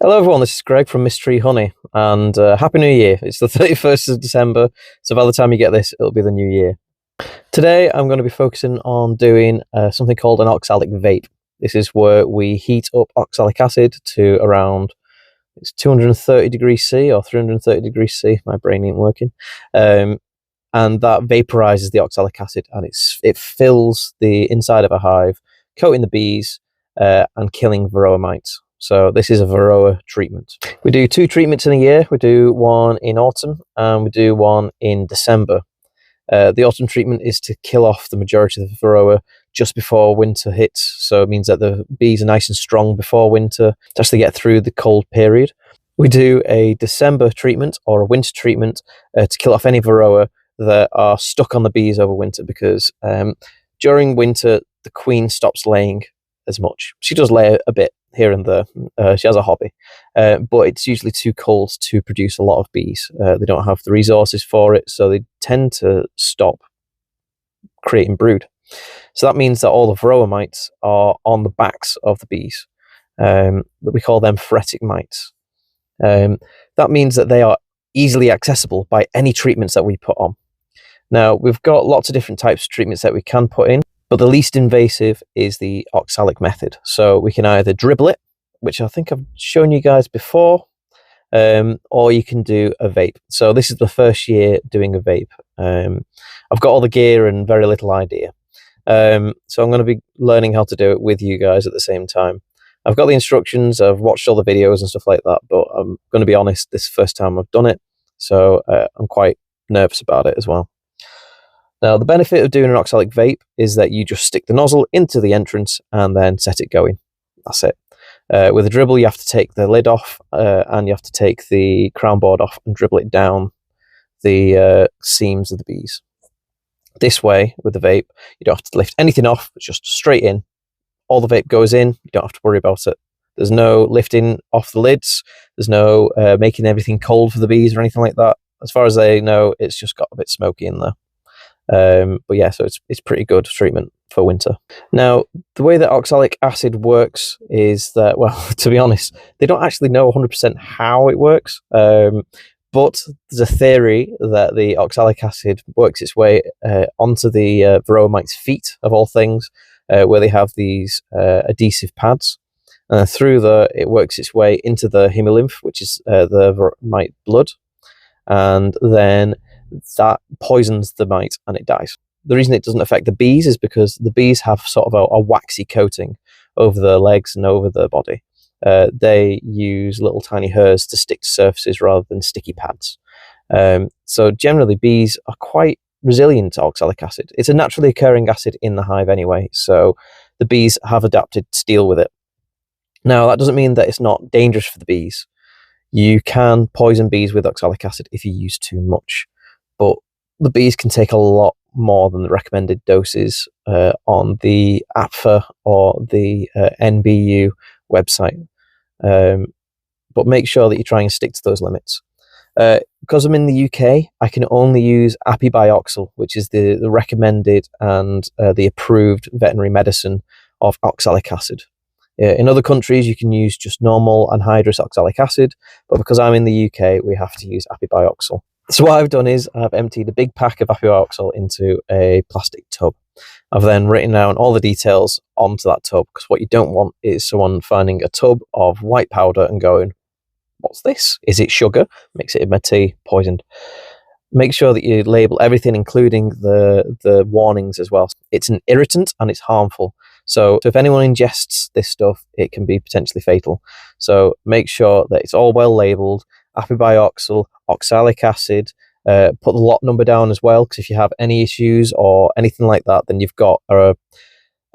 Hello everyone, this is Greg from Mystery Honey, and Happy New Year. It's the 31st of December, so by the time you get this, it'll be the new year. Today I'm going to be focusing on doing something called an oxalic vape. This is where we heat up oxalic acid to around 230 degrees C or 330 degrees C, my brain ain't working, and that vaporizes the oxalic acid, and it fills the inside of a hive, coating the bees and killing varroa mites. So this is a varroa treatment. We do 2 treatments in a year. We do one in autumn and we do one in December. The autumn treatment is to kill off the majority of the varroa just before winter hits. So it means that the bees are nice and strong before winter to actually get through the cold period. We do a December treatment or a winter treatment to kill off any varroa that are stuck on the bees over winter, because during winter the queen stops laying as much. She does lay a bit here and there. She has a hobby, but it's usually too cold to produce a lot of bees. They don't have the resources for it, so they tend to stop creating brood. So that means that all the varroa mites are on the backs of the bees. We call them phoretic mites. That means that they are easily accessible by any treatments that we put on. Now, we've got lots of different types of treatments that we can put in, but the least invasive is the oxalic method. So we can either dribble it, which I think I've shown you guys before, or you can do a vape. So this is the first year doing a vape. I've got all the gear and very little idea. So I'm going to be learning how to do it with you guys at the same time. I've got the instructions, I've watched all the videos and stuff like that, but I'm going to be honest, this is the first time I've done it, so I'm quite nervous about it as well. Now, the benefit of doing an oxalic vape is that you just stick the nozzle into the entrance and then set it going. That's it. With a dribble, you have to take the lid off and you have to take the crown board off and dribble it down the seams of the bees. This way, with the vape, you don't have to lift anything off, it's just straight in. All the vape goes in, you don't have to worry about it. There's no lifting off the lids, there's no making everything cold for the bees or anything like that. As far as they know, it's just got a bit smoky in there. But yeah, so it's pretty good treatment for winter. Now, the way that oxalic acid works is that, well, to be honest, they don't actually know 100% how it works, but there's a theory that the oxalic acid works its way onto the varroa mite's feet, of all things, where they have these adhesive pads, and through there it works its way into the hemolymph, which is the mite blood, and then that poisons the mite and it dies. The reason it doesn't affect the bees is because the bees have sort of a waxy coating over their legs and over their body. They use little tiny hairs to stick to surfaces rather than sticky pads. So generally bees are quite resilient to oxalic acid. It's a naturally occurring acid in the hive anyway, so the bees have adapted to deal with it. Now, that doesn't mean that it's not dangerous for the bees. You can poison bees with oxalic acid if you use too much, but the bees can take a lot more than the recommended doses on the APFA or the NBU website. But make sure that you try and stick to those limits. Because I'm in the UK, I can only use apibioxal, which is the recommended and the approved veterinary medicine of oxalic acid. In other countries, you can use just normal anhydrous oxalic acid, but because I'm in the UK, we have to use apibioxal. So what I've done is I've emptied a big pack of apibioxal into a plastic tub. I've then written down all the details onto that tub, because what you don't want is someone finding a tub of white powder and going, "What's this? Is it sugar? Mix it in my tea, poisoned." Make sure that you label everything, including the warnings as well. It's an irritant and it's harmful. So if anyone ingests this stuff, it can be potentially fatal. So make sure that it's all well labeled. Apibioxal, oxalic acid, put the lot number down as well, because if you have any issues or anything like that, then you've got a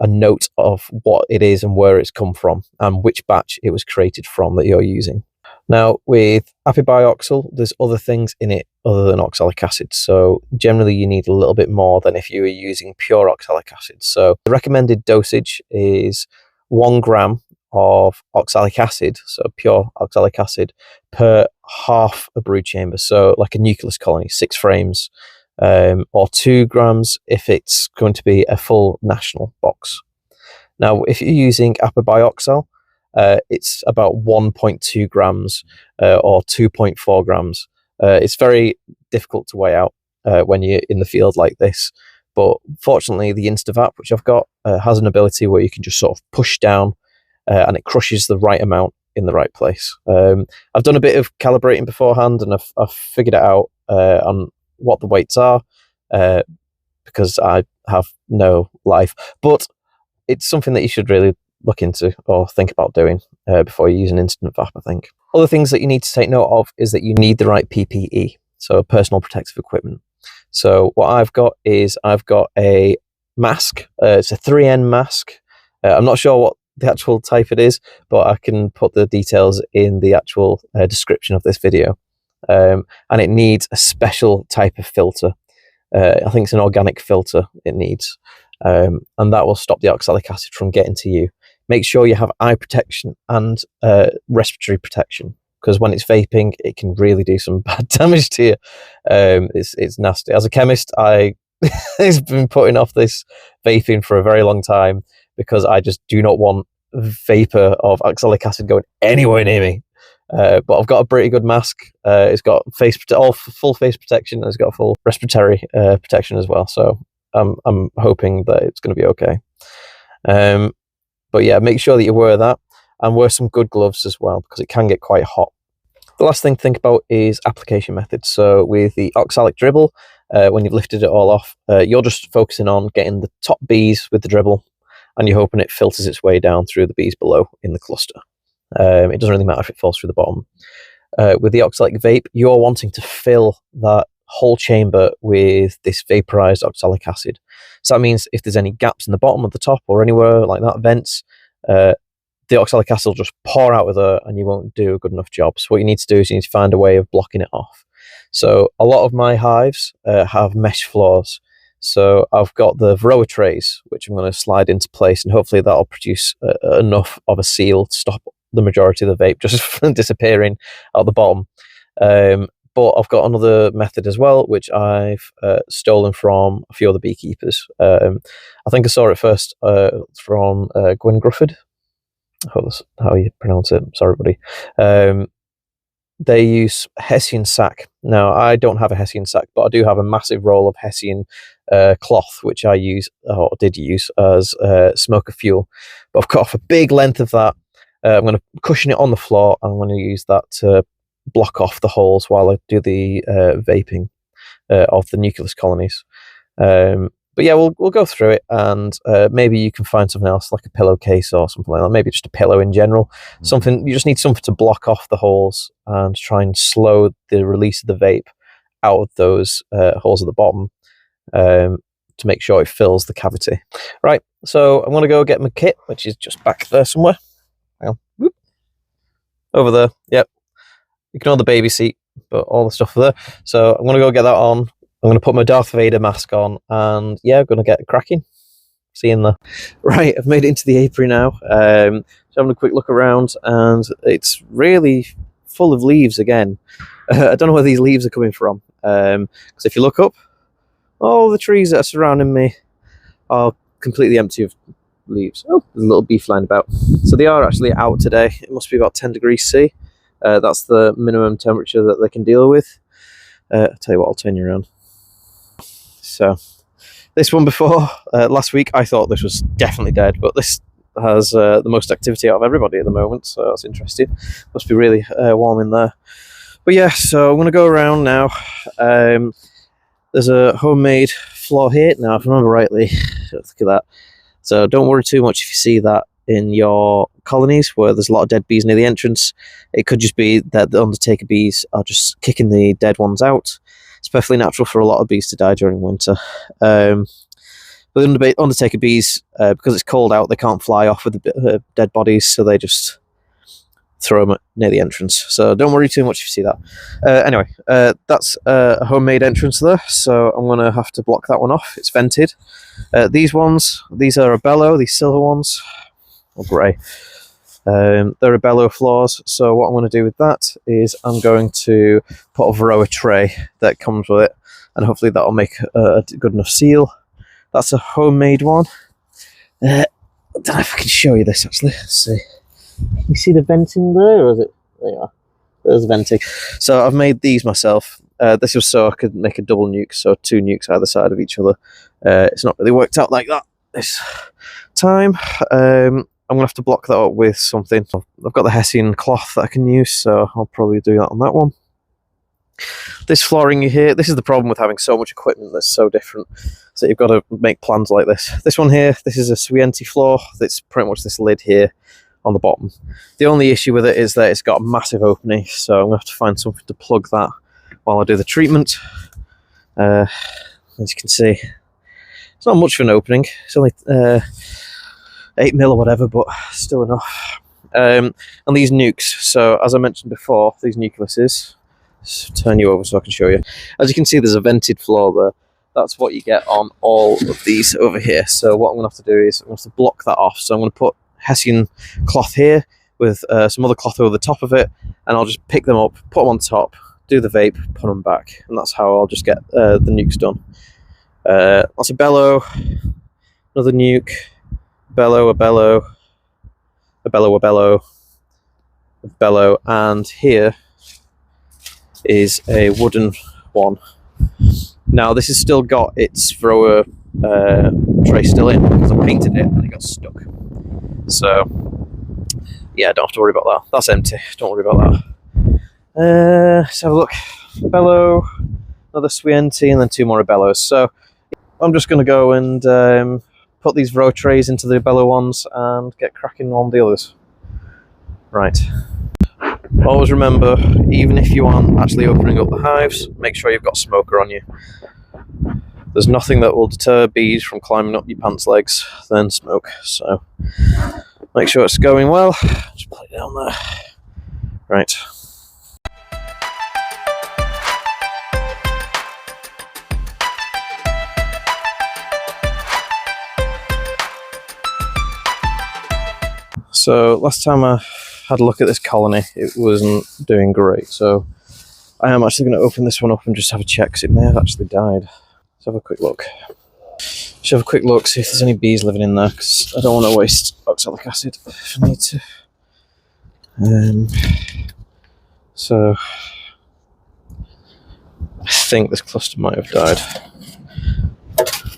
note of what it is and where it's come from and which batch it was created from that you're using. Now, with apibioxal, there's other things in it other than oxalic acid. So generally you need a little bit more than if you were using pure oxalic acid. So the recommended dosage is 1 gram of oxalic acid, so pure oxalic acid, per half a brood chamber. So like a nucleus colony, 6 frames, or 2 grams if it's going to be a full national box. Now, if you're using apibioxal, it's about 1.2 grams or 2.4 grams. It's very difficult to weigh out when you're in the field like this. But fortunately, the InstaVap, which I've got, has an ability where you can just sort of push down and it crushes the right amount in the right place. I've done a bit of calibrating beforehand, and I've figured it out on what the weights are because I have no life. But it's something that you should really look into or think about doing before you use an InstantVap, I think. Other things that you need to take note of is that you need the right PPE, so personal protective equipment. So what I've got is I've got a mask. It's a 3N mask. I'm not sure what the actual type it is, but I can put the details in the actual description of this video. And it needs a special type of filter. I think it's an organic filter it needs. And that will stop the oxalic acid from getting to you. Make sure you have eye protection and respiratory protection, because when it's vaping, it can really do some bad damage to you. It's nasty. As a chemist, I've been putting off this vaping for a very long time because I just do not want vapor of oxalic acid going anywhere near me. But I've got a pretty good mask. It's got full face protection, and it's got full respiratory protection as well. So I'm hoping that it's going to be okay. But yeah, make sure that you wear that, and wear some good gloves as well, because it can get quite hot. The last thing to think about is application methods. So with the oxalic dribble, when you've lifted it all off, you're just focusing on getting the top bees with the dribble, and you're hoping it filters its way down through the bees below in the cluster. It doesn't really matter if it falls through the bottom. With the oxalic vape, you're wanting to fill that whole chamber with this vaporized oxalic acid. So that means if there's any gaps in the bottom, of the top, or anywhere like that, vents, the oxalic acid will just pour out with it, and you won't do a good enough job. So what you need to do is you need to find a way of blocking it off. So a lot of my hives have mesh floors. So I've got the varroa trays, which I'm going to slide into place, and hopefully that'll produce enough of a seal to stop the majority of the vape just from disappearing out the bottom. But I've got another method as well, which I've stolen from a few other beekeepers. I think I saw it first from Gwyn Grufford. I hope that's how you pronounce it. Sorry, buddy. They use Hessian sack. Now, I don't have a Hessian sack, but I do have a massive roll of Hessian cloth, which I use, or did use, as smoker fuel. But I've cut off a big length of that. I'm going to cushion it on the floor. I'm going to use that to block off the holes while I do the vaping of the nucleus colonies. But yeah, we'll go through it, and maybe you can find something else, like a pillowcase or something like that. Maybe just a pillow in general. Something, you just need something to block off the holes and try and slow the release of the vape out of those holes at the bottom to make sure it fills the cavity. Right, so I'm going to go get my kit, which is just back there somewhere. Hang on. Whoop. Over there. Yep. Ignore the baby seat, but all the stuff there. So I'm going to go get that on. I'm going to put my Darth Vader mask on, and yeah, I'm going to get cracking. See you in there. Right, I've made it into the apiary now. So having a quick look around, and it's really full of leaves again. I don't know where these leaves are coming from. Because if you look up, all the trees that are surrounding me are completely empty of leaves. Oh, there's a little bee flying about. So they are actually out today. It must be about 10 degrees C. That's the minimum temperature that they can deal with. I'll tell you what, I'll turn you around. So this one before, last week, I thought this was definitely dead, but this has the most activity out of everybody at the moment, so that's interesting. Must be really warm in there. But yeah, so I'm going to go around now. There's a homemade floor here. Now, if I remember rightly, look at that. So don't worry too much if you see that in your colonies where there's a lot of dead bees near the entrance. It could just be that the undertaker bees are just kicking the dead ones out. It's perfectly natural for a lot of bees to die during winter. But the undertaker bees, because it's cold out, they can't fly off with the dead bodies, so they just throw them near the entrance. So don't worry too much if you see that. Anyway, that's a homemade entrance there, so I'm going to have to block that one off. It's vented. These ones, these are a bellow, these silver ones, or grey. They're a bellow floors, so what I'm going to do with that is I'm going to put a varroa tray that comes with it, and hopefully that'll make a good enough seal. That's a homemade one. I don't know if I can show you this actually. Let's see. You see the venting there, or is it? There you are. There's venting. So I've made these myself. This was so I could make a double nuke, so 2 nukes either side of each other. It's not really worked out like that this time. I'm going to have to block that up with something. I've got the Hessian cloth that I can use, so I'll probably do that on that one. This flooring you hear, this is the problem with having so much equipment that's so different. So you've got to make plans like this. This one here, this is a Swienti floor. That's pretty much this lid here on the bottom. The only issue with it is that it's got a massive opening, so I'm going to have to find something to plug that while I do the treatment. As you can see, it's not much of an opening. It's only 8 mil or whatever, but still enough. And these nukes, so as I mentioned before, these nucleuses, just turn you over so I can show you. As you can see, there's a vented floor there. That's what you get on all of these over here. So what I'm going to have to do is I'm going to have to block that off. So I'm going to put Hessian cloth here with some other cloth over the top of it, and I'll just pick them up, put them on top, do the vape, put them back, and that's how I'll just get the nukes done. That's a bellow, another nuke, bellow, a bellow, a bellow, a bellow, a bellow, and here is a wooden one. Now this has still got its varroa tray still in because I painted it and it got stuck. So yeah, don't have to worry about that. That's empty. Don't worry about that. Let's have a look. Bellow, another Swienti, and then 2 more bellows. So I'm just going to go and put these varroa trays into the bellow ones and get cracking on the others. Right. Always remember, even if you aren't actually opening up the hives, make sure you've got smoker on you. There's nothing that will deter bees from climbing up your pants legs than smoke. So make sure it's going well. Just put it down there. Right. So last time I had a look at this colony, it wasn't doing great. So I am actually going to open this one up and just have a check, because it may have actually died. Let's have a quick look. Just have a quick look, see if there's any bees living in there, because I don't want to waste oxalic acid if I need to. So I think this cluster might have died.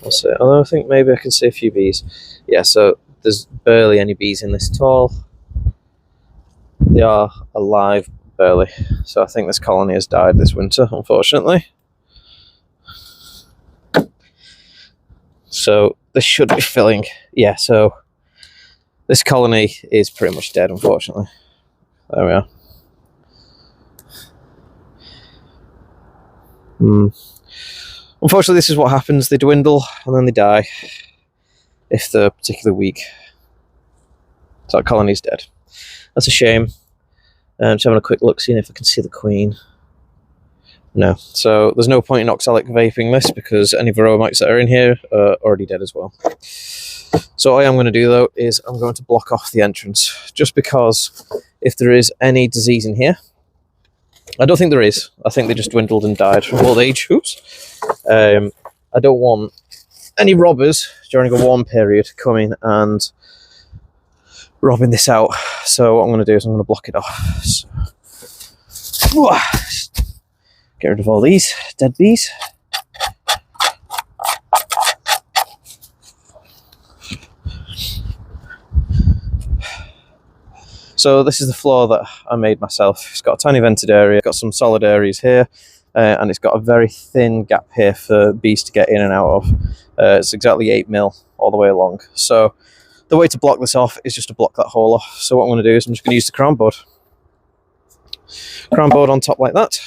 I'll see. Although I think maybe I can see a few bees. Yeah, so there's barely any bees in this at all. They are alive, barely. So I think this colony has died this winter, unfortunately. So this should be filling. Yeah, so this colony is pretty much dead, unfortunately. There we are. Unfortunately, this is what happens. They dwindle and then they die if they're particularly weak. So that colony's dead. That's a shame. Just having a quick look, seeing if I can see the queen. No. So there's no point in oxalic vaping this, because any varroa mites that are in here are already dead as well. So what I am going to do, though, is I'm going to block off the entrance, just because if there is any disease in here, I don't think there is. I think they just dwindled and died from old age. Oops. I don't want any robbers during a warm period coming and robbing this out. So what I'm going to do is I'm going to block it off. So, get rid of all these dead bees. So this is the floor that I made myself. It's got a tiny vented area, got some solid areas here, and it's got a very thin gap here for bees to get in and out of. It's exactly 8 mil all the way along. So the way to block this off is just to block that hole off. So what I'm going to do is I'm just going to use the crown board. Crown board on top like that.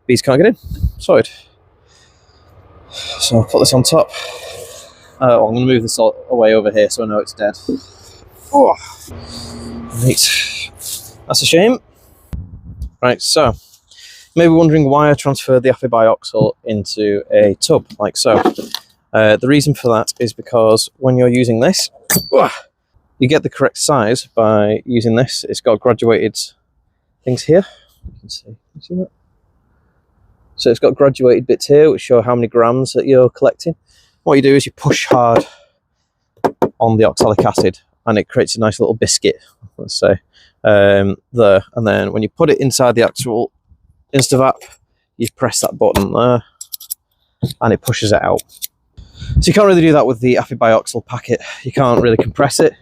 Bees can't get in. Sorted. So I'll put this on top. I'm going to move this all away over here so I know it's dead. Oh. Right. That's a shame. Right, so you may be wondering why I transferred the Apibioxal into a tub like so. The reason for that is because when you're using this, you get the correct size by using this. It's got graduated things here. You can see that? So it's got graduated bits here which show how many grams that you're collecting. What you do is you push hard on the oxalic acid and it creates a nice little biscuit, let's say, there. And then when you put it inside the actual InstaVap, you press that button there, and it pushes it out. So you can't really do that with the Apriary packet. You can't really compress it,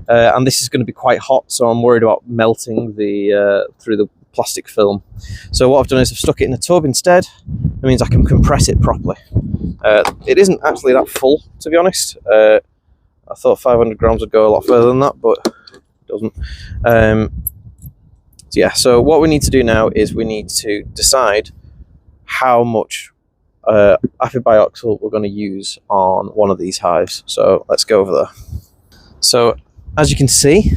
and this is going to be quite hot, so I'm worried about melting the through the plastic film. So what I've done is I've stuck it in a tub instead. It means I can compress it properly. It isn't actually that full, to be honest. I thought 500 grams would go a lot further than that, but it doesn't. So yeah, so what we need to do now is we need to decide how much Apriary we're going to use on one of these hives. So let's go over there. So as you can see,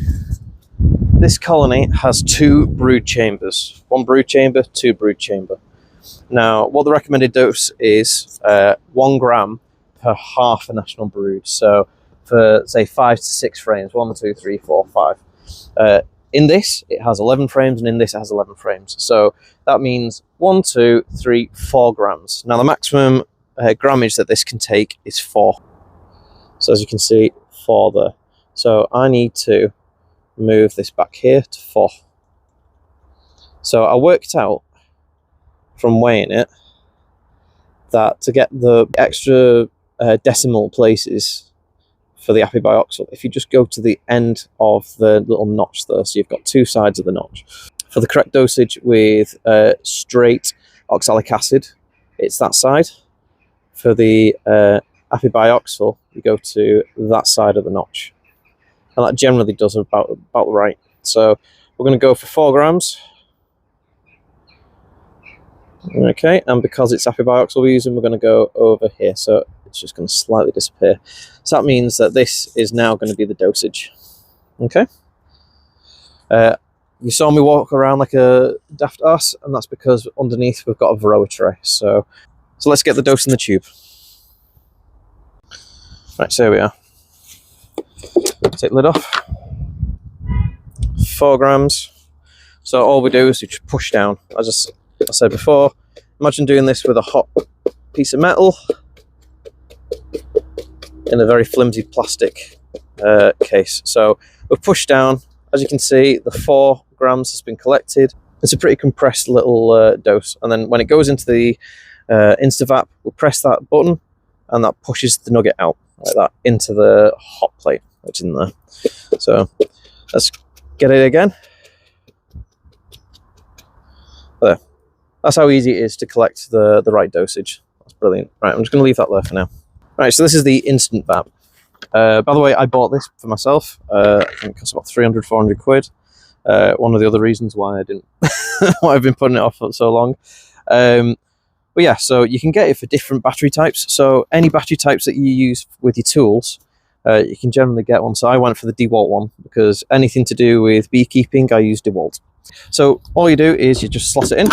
this colony has 2 brood chambers. 1 brood chamber, 2 brood chamber. Now, what the recommended dose is 1 gram per half a national brood. So for, say, 5 to 6 frames, 1, 2, 3, 4, 5. In this, it has 11 frames, and in this, it has 11 frames. So that means 1, 2, 3, 4 grams. Now, the maximum grammage that this can take is 4. So as you can see, 4 there. So I need to move this back here to 4. So I worked out from weighing it that to get the extra decimal places for the Apriary, if you just go to the end of the little notch there, so you've got 2 sides of the notch. For the correct dosage with straight oxalic acid, it's that side. For the Apriary, you go to that side of the notch. And that generally does about right. So we're going to go for 4 grams. Okay, and because it's Apriary we're using, we're going to go over here. So it's just going to slightly disappear. So that means that this is now going to be the dosage. Okay. You saw me walk around like a daft ass, and that's because underneath we've got a varroa tray. So let's get the dose in the tube. Right, so here we are. Take the lid off. 4 grams. So all we do is we just push down. As I said before, imagine doing this with a hot piece of metal in a very flimsy plastic case. So we've pushed down. As you can see, the 4 grams has been collected. It's a pretty compressed little dose. And then when it goes into the InstaVap, we'll press that button, and that pushes the nugget out like that into the hot plate, which is in there. So let's get it again. There. That's how easy it is to collect the right dosage. That's brilliant. Right, I'm just going to leave that there for now. Right, so this is the InstantVap. By the way, I bought this for myself. I think it cost about 300, 400 quid. One of the other reasons why I didn't, why I've been putting it off for so long. But yeah, so you can get it for different battery types. So any battery types that you use with your tools, you can generally get one. So I went for the DeWalt one because anything to do with beekeeping, I use DeWalt. So all you do is you just slot it in,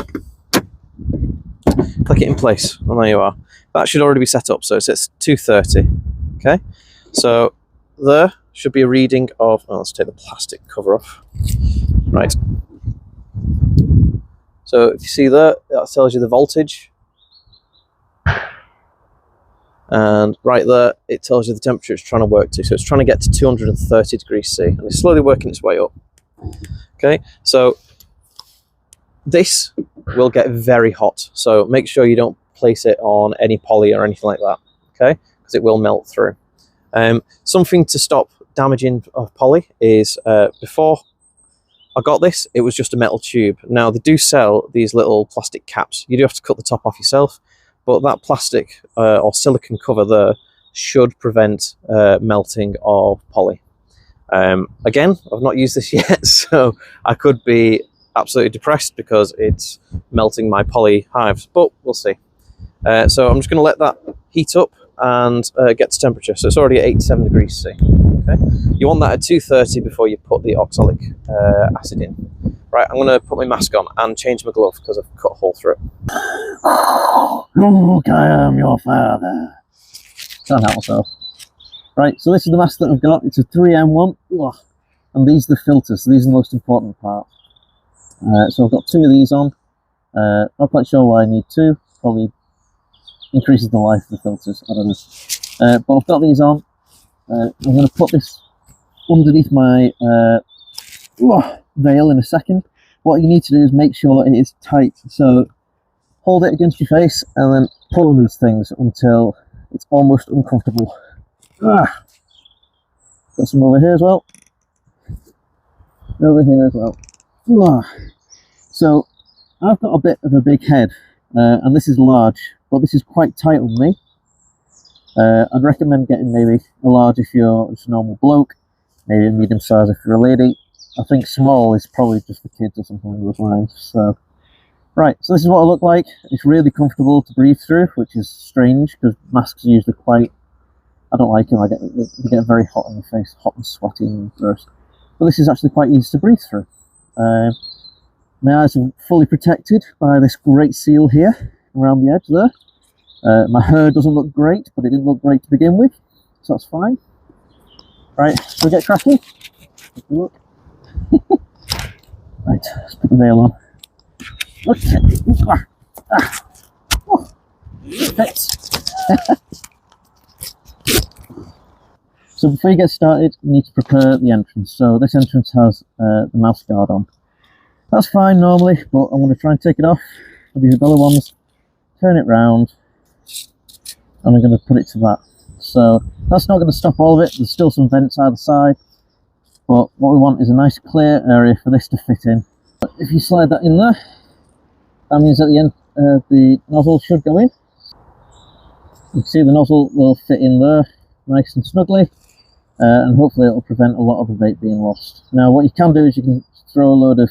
click it in place, and there you are. That should already be set up, so it says 230. Okay, so there should be a reading of, oh, let's take the plastic cover off. Right. So if you see there, that tells you the voltage. And right there, it tells you the temperature it's trying to work to. So it's trying to get to 230 degrees C, and it's slowly working its way up. Okay, so this will get very hot. So make sure you don't place it on any poly or anything like that, okay? Because it will melt through. Something to stop damaging of poly is before I got this, it was just a metal tube. Now they do sell these little plastic caps. You do have to cut the top off yourself, but that plastic or silicone cover there should prevent melting of poly. Again, I've not used this yet, so I could be absolutely depressed because it's melting my poly hives, but we'll see. So I'm just going to let that heat up and get to temperature. So it's already at 87 degrees C. Okay, you want that at 230 before you put the oxalic acid in. Right, I'm going to put my mask on and change my glove because I've cut a hole through it. Look, I am your father. Can't help myself. Right, so this is the mask that I've got. It's a 3M1. And these are the filters. So these are the most important part. So I've got 2 of these on. Not quite sure why I need 2. Probably increases the life of the filters. I don't know. But I've got these on. I'm going to put this underneath my veil in a second. What you need to do is make sure it is tight. So hold it against your face and then pull on these things until it's almost uncomfortable. Got some over here as well. Over here as well. So I've got a bit of a big head, and this is large, but this is quite tight on me. I'd recommend getting maybe a large if you're just a normal bloke, maybe a medium size if you're a lady. I think small is probably just for kids or something along those lines. So, right, so this is what I look like. It's really comfortable to breathe through, which is strange because masks are usually quite, I don't like them. They get very hot on the face, hot and sweaty and gross. But this is actually quite easy to breathe through. My eyes are fully protected by this great seal here around the edge there. My hair doesn't look great, but it didn't look great to begin with, so that's fine. Right, shall we get cracking? Take a look. Right, let's put the veil on. Okay. Oh, it fits. So before you get started, you need to prepare the entrance. So this entrance has the mouth guard on. That's fine normally, but I'm going to try and take it off with these Bella ones, turn it round, and I'm going to put it to that. So that's not going to stop all of it. There's still some vents either side, but what we want is a nice clear area for this to fit in. But if you slide that in there, that means at the end the nozzle should go in. You can see the nozzle will fit in there nice and snugly, and hopefully it will prevent a lot of the vape being lost. Now what you can do is you can throw a load of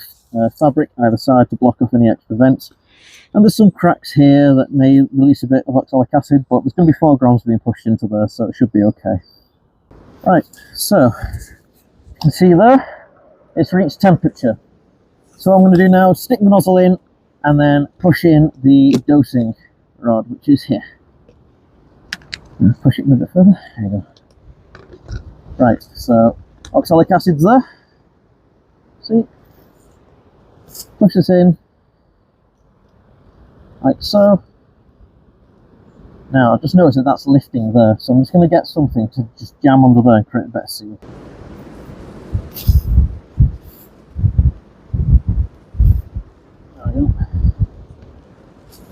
fabric either side to block off any extra vents, and there's some cracks here that may release a bit of oxalic acid, but there's going to be 4 grams being pushed into there, so it should be okay. Right, so you can see there it's reached temperature. So what I'm going to do now is stick the nozzle in and then push in the dosing rod, which is here. Push it in a bit further. There you go. Right, so oxalic acid's there. See? Push this in, like so. Now, I've just noticed that that's lifting there, so I'm just going to get something to just jam under there and create a better seal. There we go.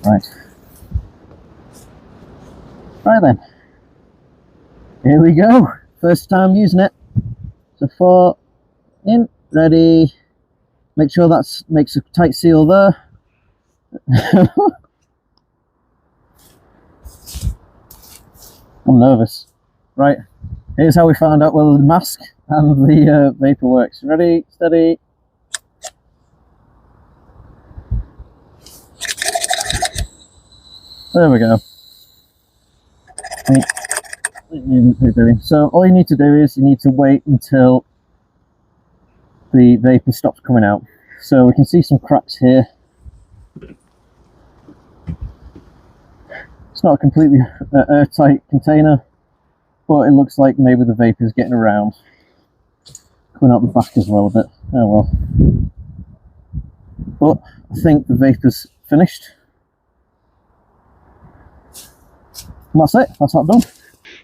Right. Right then. Here we go. First time using it. So 4 in, ready. Make sure that makes a tight seal there. I'm nervous. Right, here's how we found out whether the mask and the vapor works. Ready, steady. There we go. So all you need to do is you need to wait until the vapor stops coming out. So we can see some cracks here. It's not a completely airtight container, but it looks like maybe the vapor is getting around. Coming out the back as well a bit. Oh well. But I think the vapor's finished. And that's it, that's that done.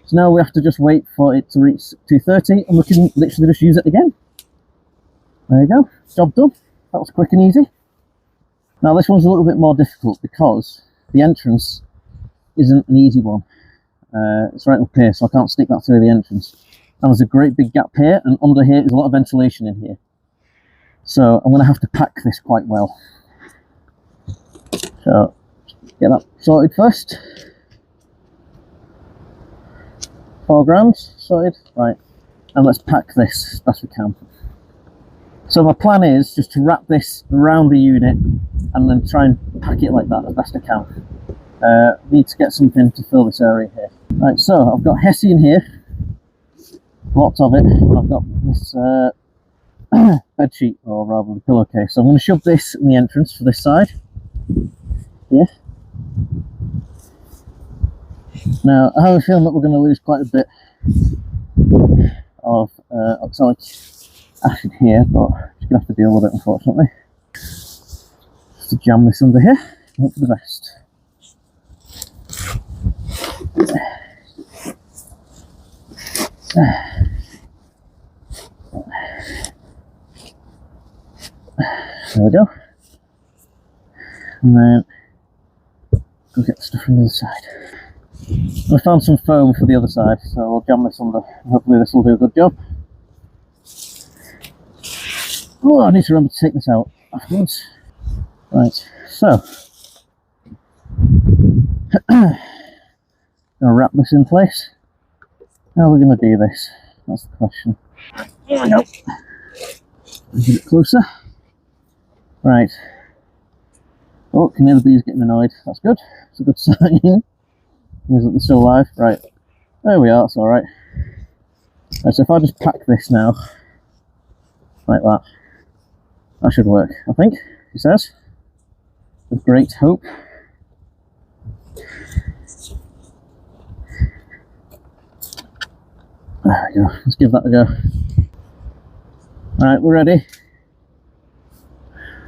So now we have to just wait for it to reach 230 and we can literally just use it again. There you go, job done. That was quick and easy. Now this one's a little bit more difficult because the entrance isn't an easy one. It's right up here, so I can't stick that through the entrance. And there's a great big gap here, and under here is a lot of ventilation in here. So I'm going to have to pack this quite well. So get that sorted first. 4 grams sorted, right. And let's pack this as best we can. So my plan is just to wrap this around the unit and then try and pack it like that as best I can. Need to get something to fill this area here. Right, so I've got Hesse in here, lots of it. I've got this bed sheet, or rather the pillowcase. So I'm going to shove this in the entrance for this side. Yeah. Now I have a feeling that we're going to lose quite a bit of oxalic acid here, but I'm just going to have to deal with it, unfortunately. Just to jam this under here, hope for the best. we go. And then go get the stuff from the other side. I found some foam for the other side, so I'll jam this under. Hopefully this will do a good job. Oh, I need to remember to take this out afterwards. Right, so gonna wrap this in place. How are we gonna do this? That's the question. There we go. Get it closer. Right. Oh, can hear the bees getting annoyed. That's good. It's a good sign. Means that they're still alive. Right. There we are. That's alright. Right, so if I just pack this now, like that, that should work, I think, he says. With great hope. There we go. Let's give that a go. Right, we're ready.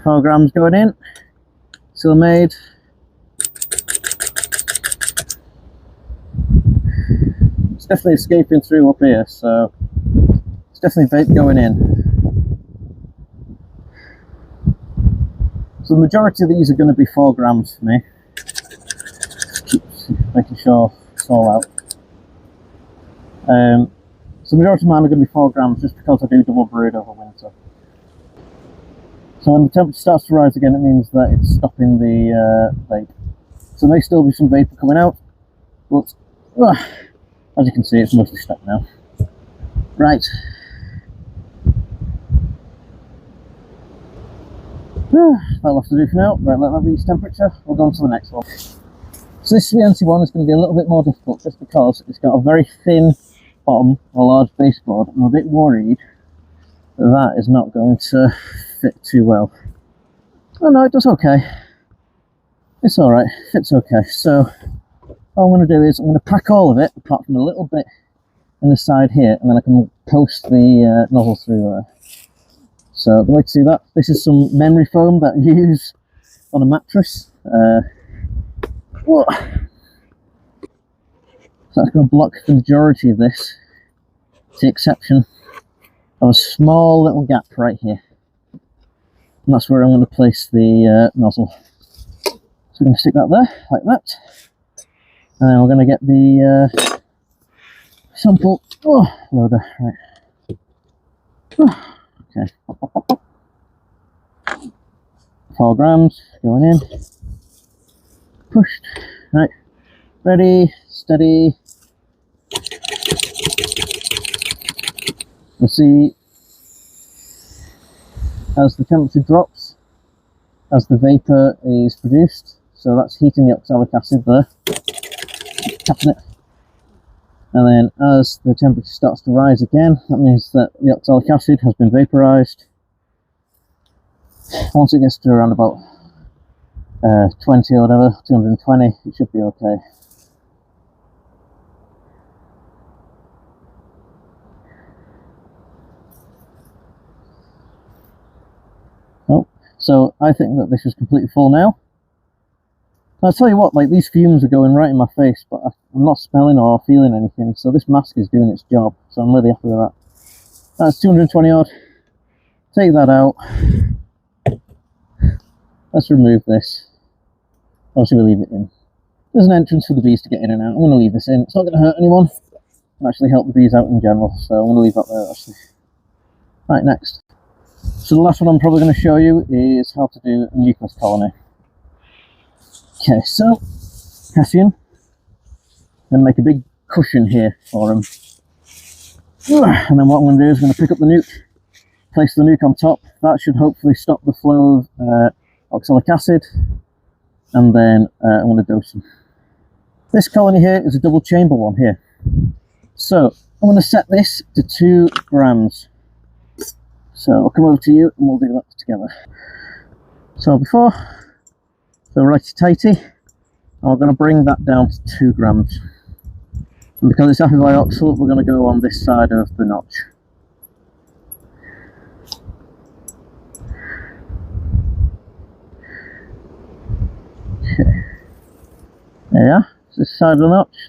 4 grams going in. Seal made. It's definitely escaping through up here, so it's definitely vape going in. So the majority of these are going to be 4 grams for me. Keep making sure it's all out. So the majority of mine are going to be 4 grams just because I do double brood over winter. So when the temperature starts to rise again, it means that it's stopping the vape. So there may still be some vapour coming out, but as you can see, it's mostly stopped now. Right. That'll have to do for now. Right, let that reach temperature. We'll go on to the next one. So this CNC one is going to be a little bit more difficult just because it's got a very thin bottom, a large baseboard. I'm a bit worried that that is not going to fit too well. Oh no, it does okay. It's alright, fits okay. So all I'm going to do is I'm going to pack all of it, apart from a little bit in the side here, and then I can post the nozzle through there. So the way to do that, this is some memory foam that you use on a mattress. So that's going to block the majority of this, to the exception of a small little gap right here. And that's where I'm going to place the nozzle. So we're going to stick that there, like that. And then we're going to get the sample loader. Right. Okay. 4 grams going in. Pushed. Right. Ready, steady. You'll see as the temperature drops, as the vapour is produced, so that's heating the oxalic acid there, tapping it, and then as the temperature starts to rise again, that means that the oxalic acid has been vaporised. Once it gets to around about 20 or whatever, 220, it should be okay. So I think that this is completely full now. I'll tell you what, like, these fumes are going right in my face, but I'm not smelling or feeling anything, so this mask is doing its job, so I'm really happy with that. That's 220 odd. Take that out. Let's remove this. Obviously we'll leave it in. There's an entrance for the bees to get in and out. I'm going to leave this in. It's not going to hurt anyone. It'll actually help the bees out in general, so I'm going to leave that there actually. Right, next. So the last one I'm probably going to show you is how to do a nucleus colony. Okay, so Hessian, I'm going to make a big cushion here for him. And then what I'm going to do is I'm going to pick up the nuke, place the nuke on top. That should hopefully stop the flow of oxalic acid, and then I'm going to dose him. This colony here is a double chamber one here. So I'm going to set this to 2 grams. So I'll come over to you and we'll do that together. So righty tighty, and we're going to bring that down to 2 grams. And because it's Apriary Oxalic, we're going to go on this side of the notch. Okay. There you are, it's this side of the notch.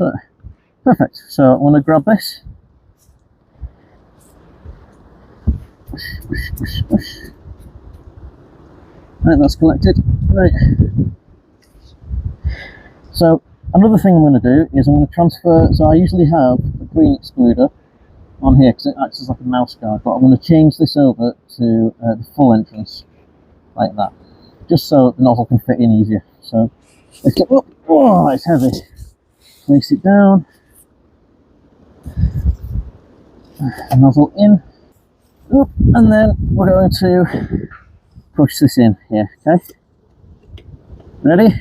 Perfect. So I'm going to grab this. Push, push, push, push. Right, that's collected. Right. So another thing I'm going to do is I'm going to transfer. So I usually have a queen excluder on here because it acts as like a mouse guard, but I'm going to change this over to the full entrance like that, just so the nozzle can fit in easier. So lift it up. Oh, it's heavy. Place it down. Nozzle in. Up, and then we're going to push this in here. Okay. Ready?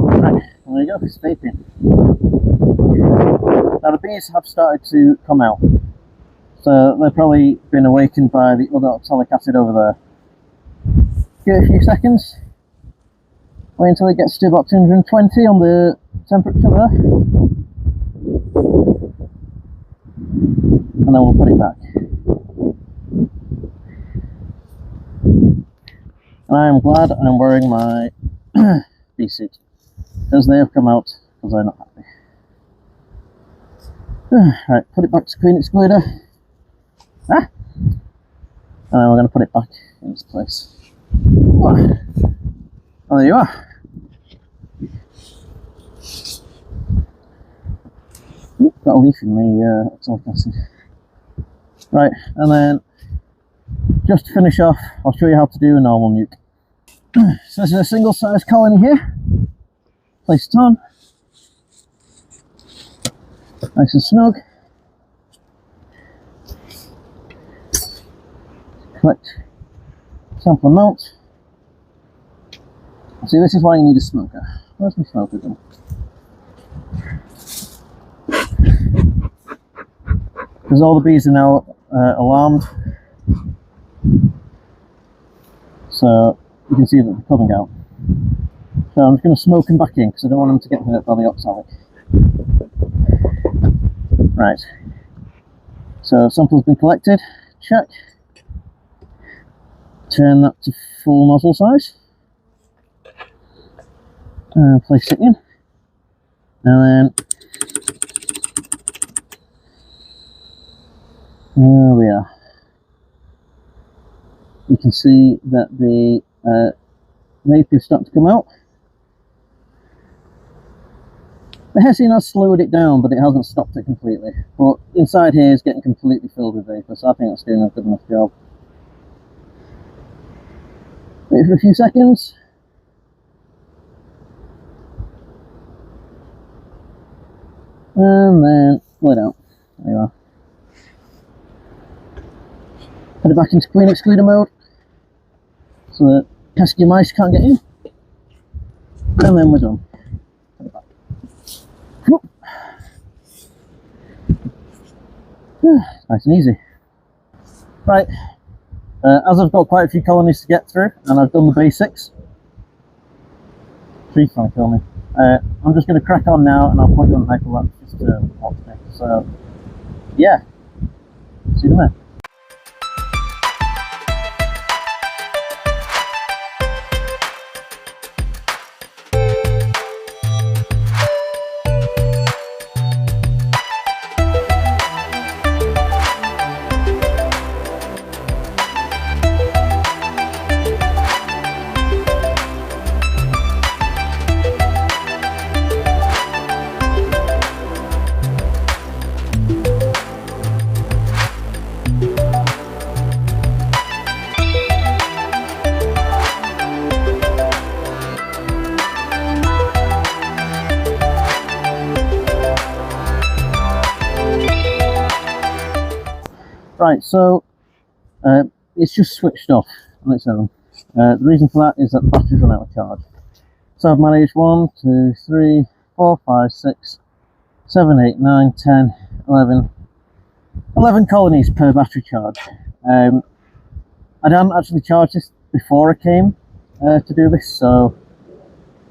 Right, there you go, it's vaping. Now the bees have started to come out, so they've probably been awakened by the other oxalic acid over there. Give it a few seconds, wait until it gets to about 220 on the temperature there, and then we'll put it back. And I am glad I'm wearing my bee suit, because they have come out because they're not happy. Right, put it back to queen excluder. And then we're going to put it back in its place. Oh, there you are. Got a leaf in the oxalic acid. Right, and then just to finish off, I'll show you how to do a normal nuke. So this is a single size colony here. Place it on. Nice and snug. Collect sample amount. See, this is why you need a smoker. Where's my smoker gone? Because all the bees are now alarmed. So you can see that they're coming out. So I'm just going to smoke them back in because I don't want them to get hurt by the oxalic. Right. So sample's been collected. Check. Turn that to full nozzle size. And place it in. And then there we are. You can see that the vape is starting to come out. The hessian has slowed it down, but it hasn't stopped it completely. But inside here is getting completely filled with vapour, so I think that's doing a good enough job. Wait for a few seconds. And then pull it out. There you are. Put it back into queen excluder mode so that pesky mice can't get in. And then we're done. Put it back. Nice and easy. Right, as I've got quite a few colonies to get through and I've done the basics. Tree's trying to kill me. I'm just going to crack on now and I'll put you on hyperlapse just to watch me. So, yeah, see you in a minute. Right, so it's just switched off on its own. The reason for that is that the battery's run out of charge. So I've managed 1, 2, 3, 4, 5, 6, 7, 8, 9, 10, 11 colonies per battery charge. I didn't actually charge this before I came to do this, so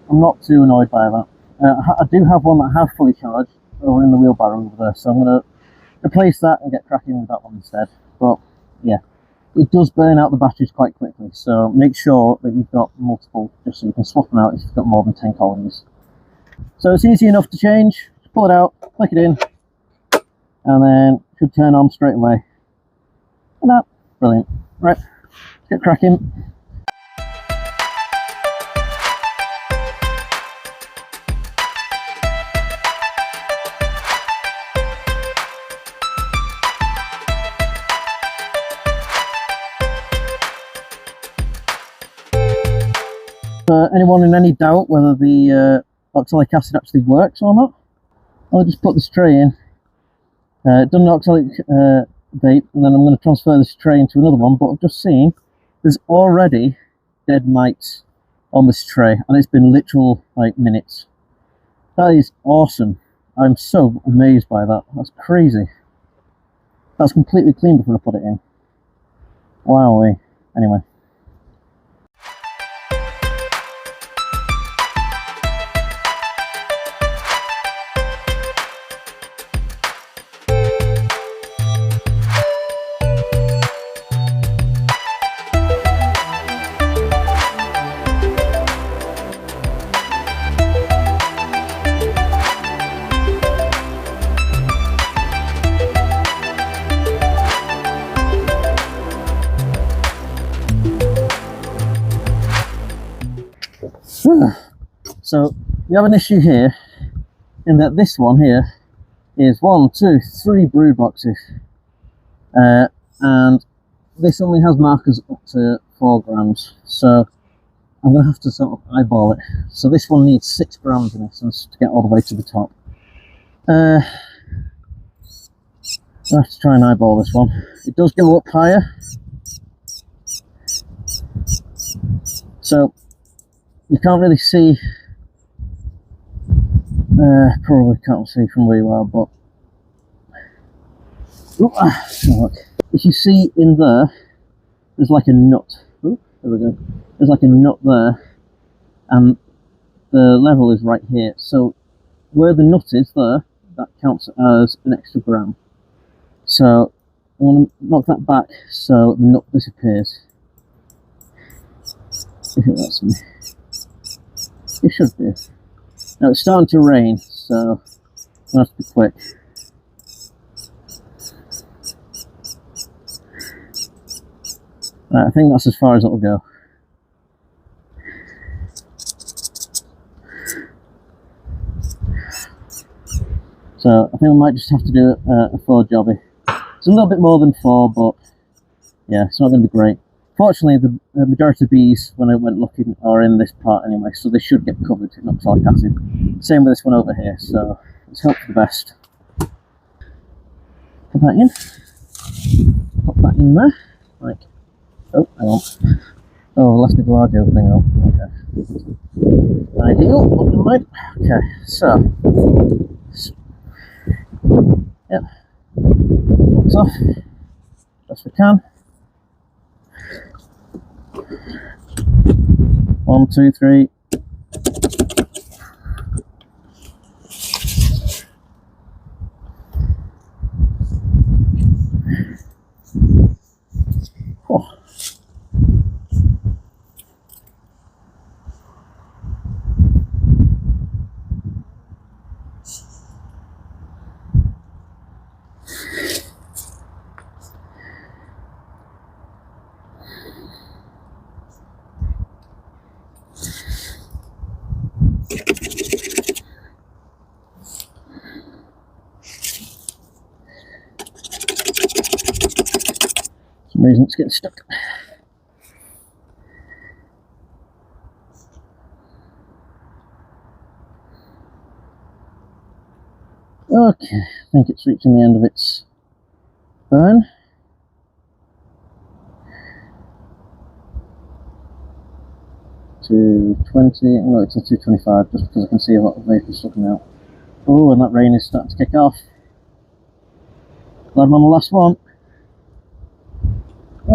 I'm not too annoyed by that. I do have one that I have fully charged over in the wheelbarrow over there, so I'm going to replace that and get cracking with that one instead. But yeah, it does burn out the batteries quite quickly, so make sure that you've got multiple just so you can swap them out if you've got more than 10 colonies. So it's easy enough to change. Just pull it out, click it in, and then it should turn on straight away. And Brilliant. Right, let's get cracking. Anyone in any doubt whether the oxalic acid actually works or not, I'll just put this tray in, done an oxalic vape, and then I'm going to transfer this tray into another one, but I've just seen there's already dead mites on this tray, and it's been literal like minutes. That is awesome. I'm so amazed by that. That's crazy. That's completely clean before I put it in. Wowee. Anyway. So we have an issue here in that this one here is 1, 2, 3 brood boxes, and this only has markers up to 4 grams, so I'm going to have to sort of eyeball it. So this one needs 6 grams in essence to get all the way to the top. I'll have to try and eyeball this one. It does go up higher, so you can't really see, probably can't see from where you are, but look, if you see in there, there's like a nut. Ooh, there we go. There's like a nut there, and the level is right here. So where the nut is there, that counts as an extra gram. So I want to knock that back so the nut disappears. If it lets me. It should be. Now it's starting to rain, so I have to be quick. Right, I think that's as far as it'll go. So I think I might just have to do a 4 jobby. It's a little bit more than 4, but yeah, it's not going to be great. Fortunately, the majority of bees, when I went looking, are in this part anyway, so they should get covered in oxalic acid. Same with this one over here, so let's hope for the best. Put that in. Pop that in there. Right. Oh, hang on. Oh, left the larger thing up. Okay. Ideal. Never mind. Okay, so. Yep. Looks off. Best we can. 1, 2, 3. Oh. Some reason it's getting stuck. Okay, I think it's reaching the end of its burn. To 20, no, it's a 225 just because I can see a lot of vapour sucking out. Oh, and that rain is starting to kick off. Glad I'm on the last one.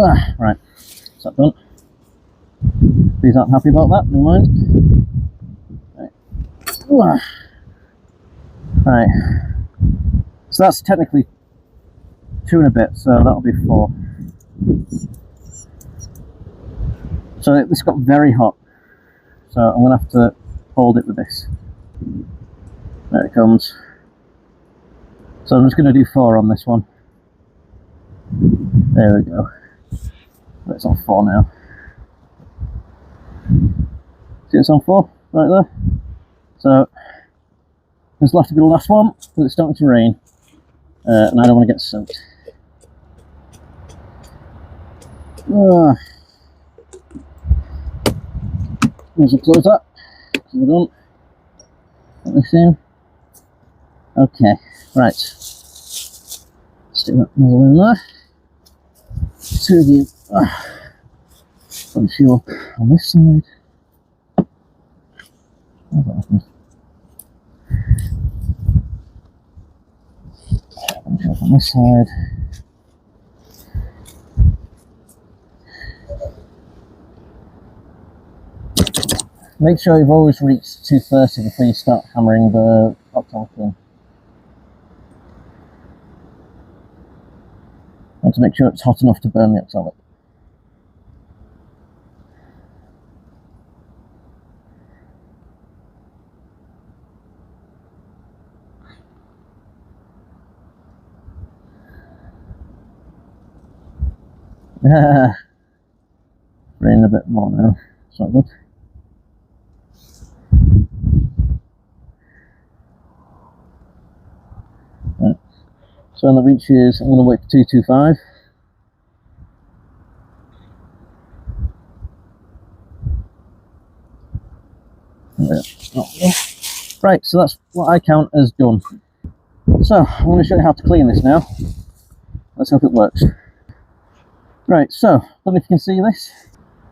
Ah, right, is that done? Bees aren't happy about that, never mind. Right. Right, so that's technically 2 and a bit, so that'll be 4. So this got very hot, so I'm going to have to hold it with this. There it comes. So I'm just going to do 4 on this one. There we go. But it's on 4 now. See, it's on 4 right there. So this will have to be the last one because it's starting to rain, and I don't want to get soaked. Let's close that. So we're done. Put this in. Okay, right. Stick that nozzle in there. Two of you. Put you up on this side. How's that happened? Put you up on this side. Make sure you've always reached 230 before you start hammering the Oxalic in. Want to make sure it's hot enough to burn the Oxalic. Rain a bit more now. It's not good. Right. So when that reaches, I'm going to wait for 225. Right, so that's what I count as done. So I'm going to show you how to clean this now. Let's hope it works. Right, so I don't know if you can see this.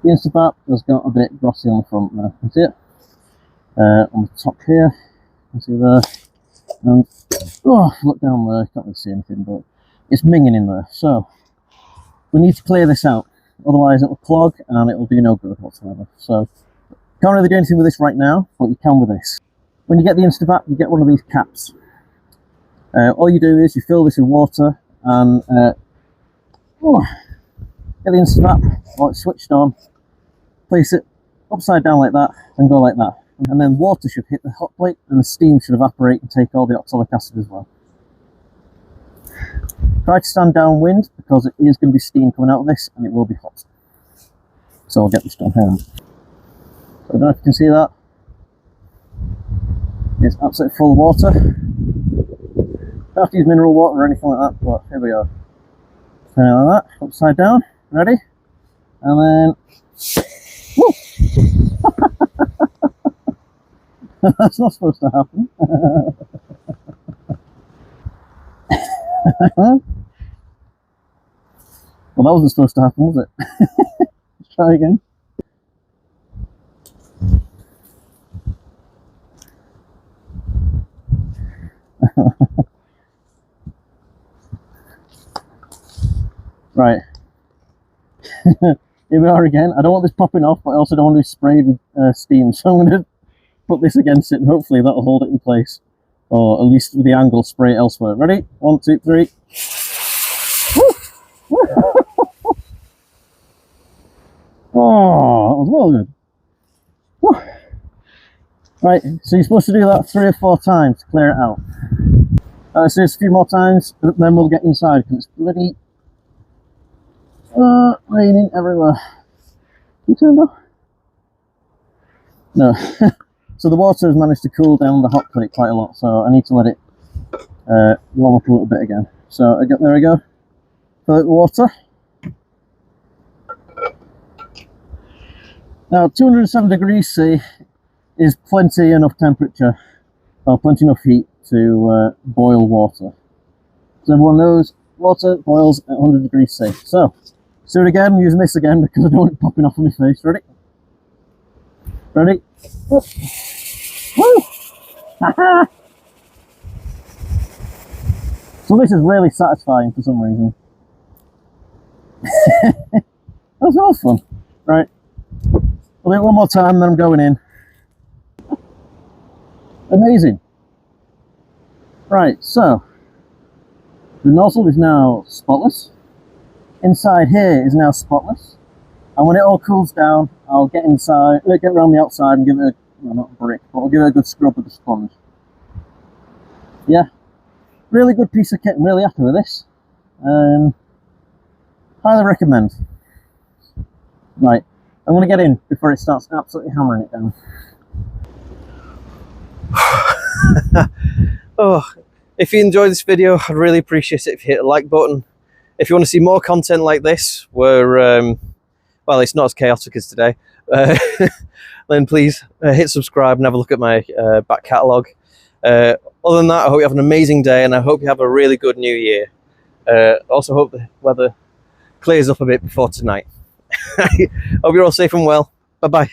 The InstaVap has got a bit glossy on the front there. You can see it on the top here. You can see there. And oh, look down there. You can't really see anything, but it's minging in there. So we need to clear this out, otherwise it will clog and it will do no good whatsoever. So can't really do anything with this right now, but you can with this. When you get the InstaVap, you get one of these caps. All you do is you fill this with water and get the InstaVap while it's switched on, place it upside down like that, and go like that. And then water should hit the hot plate and the steam should evaporate and take all the oxalic acid as well. Try to stand downwind because it is going to be steam coming out of this and it will be hot. So I'll get this done here. So I don't know if you can see that. It's absolutely full of water. Don't have to use mineral water or anything like that, but here we go. Turn it like that, upside down. Ready? And then, woo! That's not supposed to happen. Well, that wasn't supposed to happen, was it? Let's try again. Right. Here we are again. I don't want this popping off, but I also don't want to be sprayed with steam, so I'm going to put this against it and hopefully that'll hold it in place, or at least with the angle spray it elsewhere. Ready? 1, 2, 3. Oh, that was well good. Woo. Right, so you're supposed to do that 3 or 4 times to clear it out. So it's a few more times, then we'll get inside because it's bloody raining everywhere. Can you turn off? No. So the water has managed to cool down the hot plate quite a lot, so I need to let it warm up a little bit again. So there we go. Fill it with water. Now 207 degrees C is plenty enough temperature, or plenty enough heat to boil water. So everyone knows water boils at 100 degrees C. So let's do it again. I'm using this again because I don't want it popping off on my face. Ready? Ready? Woo! So this is really satisfying for some reason. That's all fun. Right. I'll do it one more time, then I'm going in. Amazing. Right, so the nozzle is now spotless. Inside here is now spotless. And when it all cools down, I'll get inside, get around the outside and give it a, well, not a brick, but I'll give it a good scrub with the sponge. Yeah, really good piece of kit. I'm really happy with this. Highly recommend. Right, I'm going to get in before it starts absolutely hammering it down. Oh, if you enjoyed this video, I'd really appreciate it if you hit the like button. If you want to see more content like this, where well, it's not as chaotic as today, then please hit subscribe and have a look at my back catalogue. Other than that, I hope you have an amazing day, and I hope you have a really good new year. Also hope the weather clears up a bit before tonight. Hope you're all safe and well. Bye bye.